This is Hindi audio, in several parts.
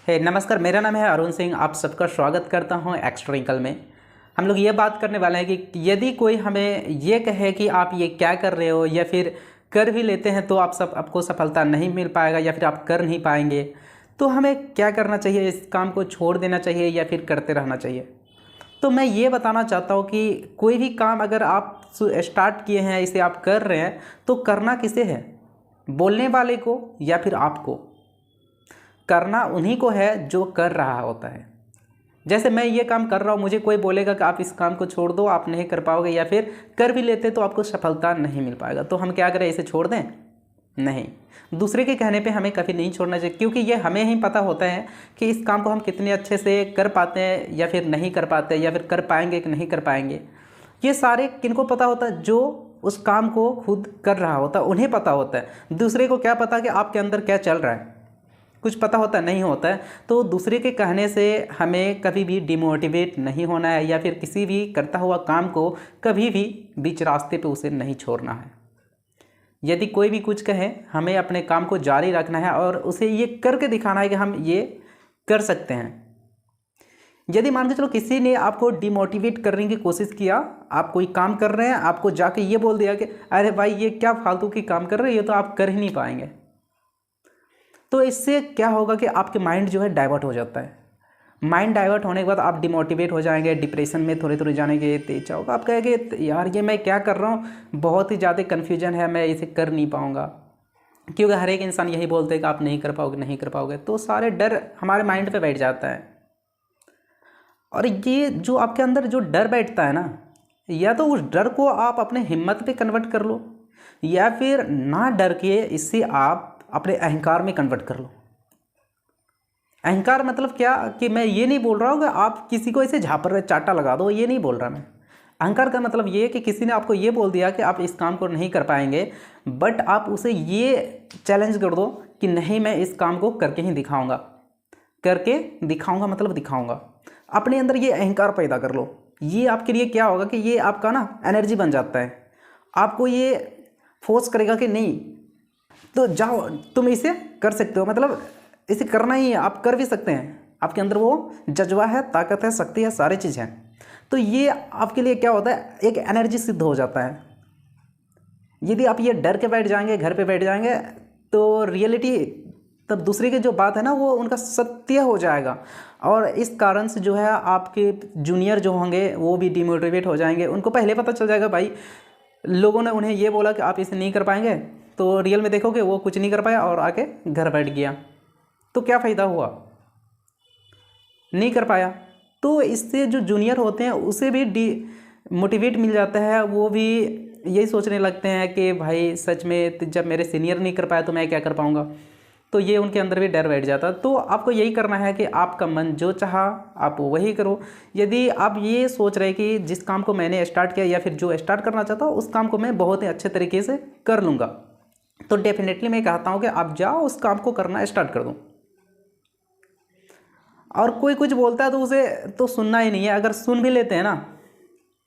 नमस्कार, मेरा नाम है अरुण सिंह। आप सबका स्वागत करता हूं एक्स्ट्रा इनकम में। हम लोग ये बात करने वाले हैं कि यदि कोई हमें ये कहे कि आप ये क्या कर रहे हो, या फिर कर भी लेते हैं तो आपको सफलता नहीं मिल पाएगा, या फिर आप कर नहीं पाएंगे, तो हमें क्या करना चाहिए? इस काम को छोड़ देना चाहिए या फिर करते रहना चाहिए? तो मैं ये बताना चाहता हूँ कि कोई भी काम अगर आप स्टार्ट किए हैं, इसे आप कर रहे हैं, तो करना किसे है? बोलने वाले को या फिर आपको? करना उन्हीं को है जो कर रहा होता है। जैसे मैं ये काम कर रहा हूँ, मुझे कोई बोलेगा कि आप इस काम को छोड़ दो, आप नहीं कर पाओगे, या फिर कर भी लेते तो आपको सफलता नहीं मिल पाएगा, तो हम क्या करें? इसे छोड़ दें? नहीं, दूसरे के कहने पे हमें कभी नहीं छोड़ना चाहिए, क्योंकि ये हमें ही पता होता है कि इस काम को हम कितने अच्छे से कर पाते हैं या फिर नहीं कर पाते, या फिर कर पाएंगे कि नहीं कर पाएंगे। ये सारे किनको पता होता है? जो उस काम को खुद कर रहा होता है, उन्हें पता होता है। दूसरे को क्या पता कि आपके अंदर क्या चल रहा है? कुछ पता होता नहीं होता है। तो दूसरे के कहने से हमें कभी भी डिमोटिवेट नहीं होना है, या फिर किसी भी करता हुआ काम को कभी भी बीच रास्ते पे उसे नहीं छोड़ना है। यदि कोई भी कुछ कहे, हमें अपने काम को जारी रखना है और उसे ये करके दिखाना है कि हम ये कर सकते हैं। यदि मान के चलो किसी ने आपको डिमोटिवेट करने की कोशिश किया, आप कोई काम कर रहे हैं, आपको जाके ये बोल दिया कि अरे भाई ये क्या फालतू की काम कर रहे हो, ये तो आप कर ही नहीं पाएंगे, तो इससे क्या होगा कि आपके माइंड जो है डाइवर्ट हो जाता है। माइंड डाइवर्ट होने के बाद आप डिमोटिवेट हो जाएंगे, डिप्रेशन में थोड़े थोड़े जाने के तेज होगा। आप कहेंगे यार ये मैं क्या कर रहा हूँ, बहुत ही ज़्यादा कन्फ्यूजन है, मैं इसे कर नहीं पाऊँगा। क्योंकि हर एक इंसान यही बोलते हैं कि आप नहीं कर पाओगे, नहीं कर पाओगे, तो सारे डर हमारे माइंड पे बैठ जाता है। और ये जो आपके अंदर जो डर बैठता है ना, या तो उस डर को आप अपने हिम्मत पे कन्वर्ट कर लो, या फिर ना डर के इससे आप अपने अहंकार में कन्वर्ट कर लो। अहंकार मतलब क्या? कि मैं ये नहीं बोल रहा हूँ कि आप किसी को ऐसे झापर चाटा लगा दो, ये नहीं बोल रहा मैं। अहंकार का मतलब ये कि किसी ने आपको ये बोल दिया कि आप इस काम को नहीं कर पाएंगे, बट आप उसे ये चैलेंज कर दो कि नहीं, मैं इस काम को करके ही दिखाऊंगा। करके दिखाऊंगा मतलब दिखाऊंगा। अपने अंदर ये अहंकार पैदा कर लो। ये आपके लिए क्या होगा कि ये आपका ना एनर्जी बन जाता है। आपको ये फोर्स करेगा कि नहीं, तो जाओ तुम इसे कर सकते हो, मतलब इसे करना ही है, आप कर भी सकते हैं। आपके अंदर वो जज्बा है, ताकत है, शक्ति है, सारी चीज़ है। तो ये आपके लिए क्या होता है? एक एनर्जी सिद्ध हो जाता है। यदि आप ये डर के बैठ जाएंगे, घर पे बैठ जाएंगे, तो रियलिटी तब दूसरे की जो बात है ना, वो उनका सत्य हो जाएगा। और इस कारण से जो है आपके जूनियर जो होंगे वो भी डिमोटिवेट हो जाएंगे। उनको पहले पता चल जाएगा भाई लोगों ने उन्हें ये बोला कि आप इसे नहीं कर पाएंगे, तो रियल में देखोगे वो कुछ नहीं कर पाया और आके घर बैठ गया। तो क्या फ़ायदा हुआ? नहीं कर पाया। तो इससे जो जूनियर होते हैं उसे भी मोटिवेट मिल जाता है। वो भी यही सोचने लगते हैं कि भाई सच में जब मेरे सीनियर नहीं कर पाया तो मैं क्या कर पाऊँगा। तो ये उनके अंदर भी डर बैठ जाता है। तो आपको यही करना है कि आपका मन जो चाहा आप वही करो। यदि आप ये सोच रहे कि जिस काम को मैंने स्टार्ट किया, या फिर जो स्टार्ट करना चाहता हूँ उस काम को मैं बहुत ही अच्छे तरीके से कर लूँगा, तो डेफिनेटली मैं कहता हूँ कि आप जाओ उस काम को करना स्टार्ट कर दो। और कोई कुछ बोलता है तो उसे तो सुनना ही नहीं है। अगर सुन भी लेते हैं ना,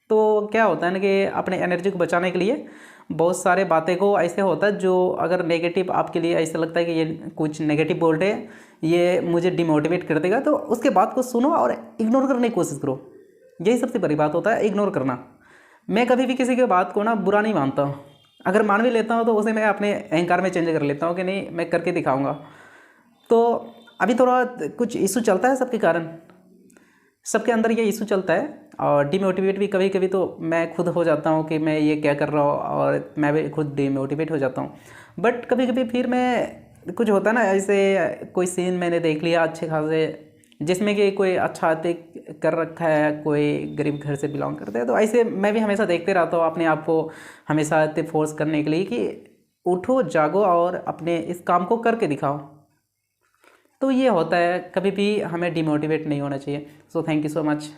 तो क्या होता है ना कि अपने एनर्जी को बचाने के लिए बहुत सारे बातें को ऐसे होता है, जो अगर नेगेटिव आपके लिए ऐसा लगता है कि ये कुछ नेगेटिव बोल रहे हैं, ये मुझे डिमोटिवेट कर देगा, तो उसके बात को सुनो और इग्नोर करने की कोशिश करो। यही सबसे बड़ी बात होता है, इग्नोर करना। मैं कभी भी किसी के बात को ना बुरा नहीं मानता हूँ। अगर मान भी लेता हूँ तो उसे मैं अपने अहंकार में चेंज कर लेता हूँ कि नहीं, मैं करके दिखाऊँगा। तो अभी थोड़ा कुछ इशू चलता है सबके कारण, सबके अंदर ये इशू चलता है। और डिमोटिवेट भी कभी कभी तो मैं खुद हो जाता हूँ कि मैं ये क्या कर रहा हूँ, और मैं भी खुद डिमोटिवेट हो जाता हूँ। बट कभी कभी फिर मैं कुछ होता है ना, ऐसे कोई सीन मैंने देख लिया अच्छे खासे, जिसमें कि कोई अच्छा कर रखा है, कोई गरीब घर से बिलोंग करते हैं, तो ऐसे मैं भी हमेशा देखते रहता हूँ अपने आप को, हमेशा फोर्स करने के लिए कि उठो जागो और अपने इस काम को करके दिखाओ। तो ये होता है, कभी भी हमें डिमोटिवेट नहीं होना चाहिए। So thank you so much.